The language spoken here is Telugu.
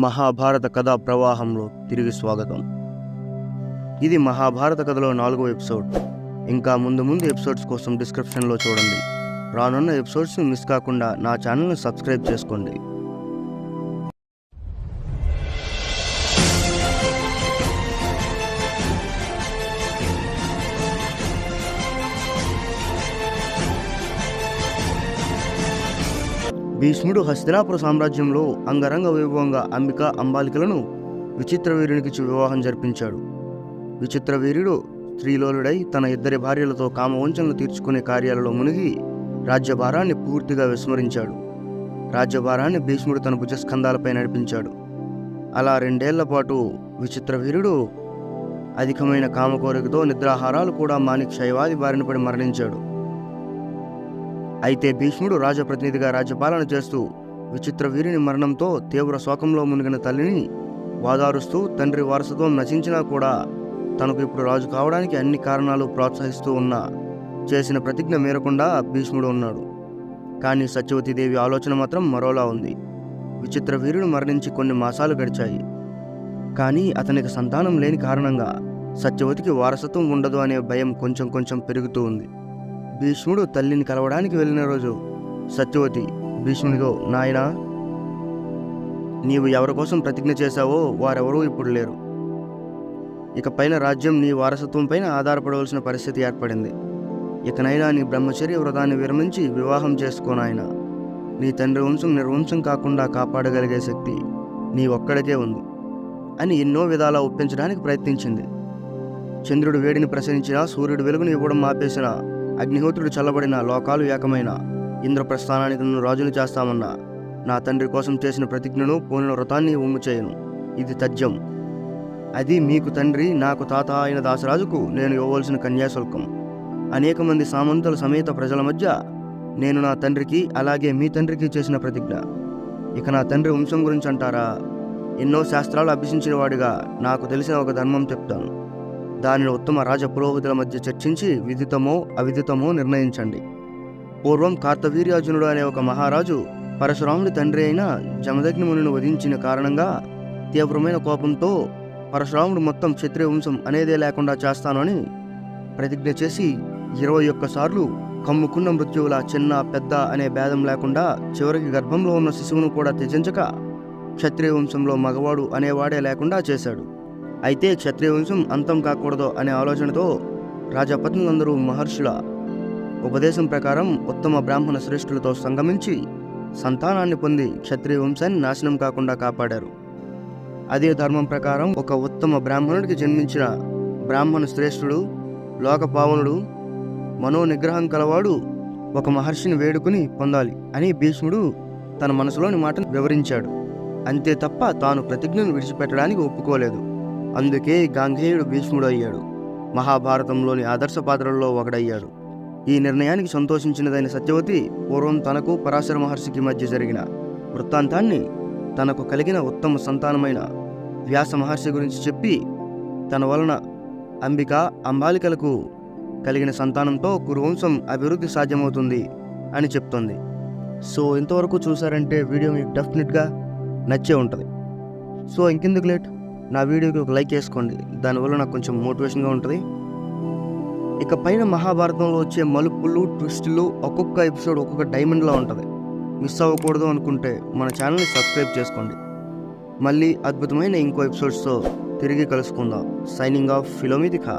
మహాభారత కథా ప్రవాహంలో తిరిగి స్వాగతం. ఇది మహాభారత కథలో 4వ ఎపిసోడ్. ఇంకా ముందు ఎపిసోడ్స్ కోసం డిస్క్రిప్షన్లో చూడండి. రానున్న ఎపిసోడ్స్ని మిస్ కాకుండా నా ఛానల్ని సబ్స్క్రైబ్ చేసుకోండి. భీష్ముడు హస్తినాపుర సామ్రాజ్యంలో అంగరంగ వైభవంగా అంబిక అంబాలికలను విచిత్రవీరునికిచ్చి వివాహం జరిపించాడు. విచిత్రవీరుడు స్త్రీలోలుడై తన ఇద్దరి భార్యలతో కామవంచనలు తీర్చుకునే కార్యాలలో మునిగి రాజ్యభారాన్ని పూర్తిగా విస్మరించాడు. రాజ్యభారాన్ని భీష్ముడు తన భుజస్కంధాలపై నడిపించాడు. అలా 2 ఏళ్ల పాటు విచిత్రవీరుడు అధికమైన కామకోరికతో నిద్రాహారాలు కూడా మాని క్షయవాది బారిన పడి మరణించాడు. అయితే భీష్ముడు రాజప్రతినిధిగా రాజ్యపాలన చేస్తూ విచిత్రవీరుని మరణంతో తీవ్ర శోకంలో మునిగిన తల్లిని వాదారుస్తూ తండ్రి వారసత్వం నశించినా కూడా తనకు ఇప్పుడు రాజు కావడానికి అన్ని కారణాలు ప్రోత్సహిస్తూ ఉన్నా చేసిన ప్రతిజ్ఞ మేరకుండా భీష్ముడు ఉన్నాడు. కానీ సత్యవతీదేవి ఆలోచన మాత్రం మరోలా ఉంది. విచిత్రవీరుడు మరణించి కొన్ని మాసాలు గడిచాయి. కానీ అతనికి సంతానం లేని కారణంగా సత్యవతికి వారసత్వం ఉండదు అనే భయం కొంచెం పెరుగుతూ ఉంది. భీష్ముడు తల్లిని కలవడానికి వెళ్ళిన రోజు సత్యవతి భీష్మునితో, నాయనా, నీవు ఎవరి కోసం ప్రతిజ్ఞ చేశావో వారెవరూ ఇప్పుడు లేరు. ఇకపైన రాజ్యం నీ వారసత్వం పైన ఆధారపడవలసిన పరిస్థితి ఏర్పడింది. ఇకనైనా నీ బ్రహ్మచర్య వ్రతాన్ని విరమించి వివాహం చేసుకోనాయన. నీ తండ్రి వంశం నిర్వంశం కాకుండా కాపాడగలిగే శక్తి నీ ఒక్కడికే ఉంది అని ఎన్నో విధాలా ఒప్పించడానికి ప్రయత్నించింది. చంద్రుడు వేడిని ప్రసరించినా, సూర్యుడు వెలుగుని ఇవ్వడం ఆపేసిన, అగ్నిహోత్రుడు చల్లబడిన, లోకాలు ఏకమైన, ఇంద్రప్రస్థానానికి నన్ను రాజును చేస్తామన్నా నా తండ్రి కోసం చేసిన ప్రతిజ్ఞను, పూనిన వ్రతాన్ని ఉమ్ము చేయను. ఇది తథ్యం. అది మీకు తండ్రి, నాకు తాత అయిన దాసరాజుకు నేను ఇవ్వవలసిన కన్యాశుల్కం. అనేక మంది సామంతుల సమేత ప్రజల మధ్య నేను నా తండ్రికి అలాగే మీ తండ్రికి చేసిన ప్రతిజ్ఞ. ఇక నా తండ్రి వంశం గురించి అంటారా? ఎన్నో శాస్త్రాలు అభ్యసించిన వాడిగా నాకు తెలిసిన ఒక ధర్మం చెప్తాను. దానిని ఉత్తమ రాజ పురోహితుల మధ్య చర్చించి విదితమో అవిదితమో నిర్ణయించండి. పూర్వం కార్తవీర్యార్జునుడు అనే ఒక మహారాజు పరశురాముడి తండ్రి అయిన జమదగ్ని మునిని వధించిన కారణంగా తీవ్రమైన కోపంతో పరశురాముడు మొత్తం క్షత్రియ వంశం అనేదే లేకుండా చేస్తాను అని ప్రతిజ్ఞ చేసి 21 సార్లు కమ్ముకున్న మృత్యువుల చిన్న పెద్ద అనే భేదం లేకుండా చివరికి గర్భంలో ఉన్న శిశువును కూడా త్యజించక క్షత్రియ వంశంలో మగవాడు అనేవాడే లేకుండా చేశాడు. అయితే క్షత్రియ వంశం అంతం కాకూడదు అనే ఆలోచనతో రాజపత్నులందరూ మహర్షుల ఉపదేశం ప్రకారం ఉత్తమ బ్రాహ్మణ శ్రేష్ఠులతో సంగమించి సంతానాన్ని పొంది క్షత్రియ వంశాన్ని నాశనం కాకుండా కాపాడారు. అదే ధర్మం ప్రకారం ఒక ఉత్తమ బ్రాహ్మణుడికి జన్మించిన బ్రాహ్మణ శ్రేష్ఠుడు, లోకపావనుడు, మనోనిగ్రహం కలవాడు ఒక మహర్షిని వేడుకుని పొందాలి అని భీష్ముడు తన మనసులోని మాటను వివరించాడు. అంతే తప్ప తాను ప్రతిజ్ఞను విడిచిపెట్టడానికి ఒప్పుకోలేదు. అందుకే గాంగేయుడు భీష్ముడు అయ్యాడు. మహాభారతంలోని ఆదర్శ పాత్రల్లో ఒకడయ్యాడు. ఈ నిర్ణయానికి సంతోషించినదైన సత్యవతి పూర్వం తనకు పరాశర మహర్షికి మధ్య జరిగిన వృత్తాంతాన్ని తనకు కలిగిన ఉత్తమ సంతానమైన వ్యాస మహర్షి గురించి చెప్పి తన వలన అంబిక అంబాలికలకు కలిగిన సంతానంతో కురువంశం అభివృద్ధి సాధ్యమవుతుంది అని చెప్తోంది. సో ఇంతవరకు చూసారంటే వీడియో మీకు డెఫినెట్గా నచ్చే ఉంటుంది. సో ఇంకెందుకు లేట్, నా వీడియోకి ఒక లైక్ వేసుకోండి. దానివల్ల నాకు కొంచెం మోటివేషన్గా ఉంటుంది. ఇక పైన మహాభారతంలో వచ్చే మలుపులు, ట్విస్టులు ఒక్కొక్క ఎపిసోడ్ ఒక్కొక్క డైమండ్లా ఉంటుంది. మిస్ అవ్వకూడదు అనుకుంటే మన ఛానల్ని సబ్స్క్రైబ్ చేసుకోండి. మళ్ళీ అద్భుతమైన ఇంకో ఎపిసోడ్స్తో తిరిగి కలుసుకుందాం. Signing off ఫిలోమిథికా.